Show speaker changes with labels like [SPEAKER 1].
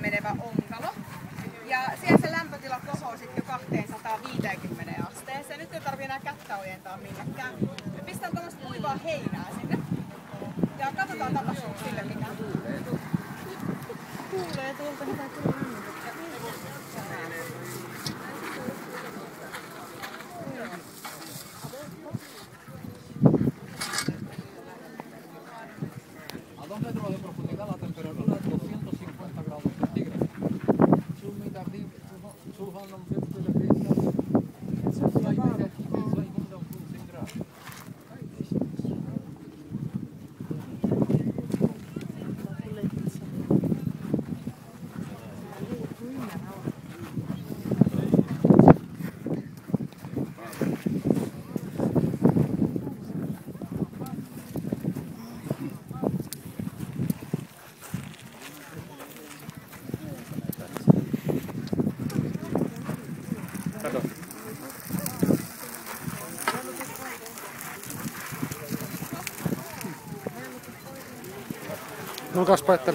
[SPEAKER 1] etelään menevä onkalo. Ja siellä se lämpötila kohoo sitten jo 250 asteeseen. Nyt ei tarvitse enää kättä ojentaa minnekään. Me pistän tuollaista kuivaa heinää sinne. Ja katsotaan tapahtuuko sille mitään.
[SPEAKER 2] Kuulee tuolta hyvä tulla.
[SPEAKER 3] A 2 metros de profundidad la temperatura es 250 grados centígrados. Sulhanen on 50 grader.
[SPEAKER 4] Kato. Nukaspa, että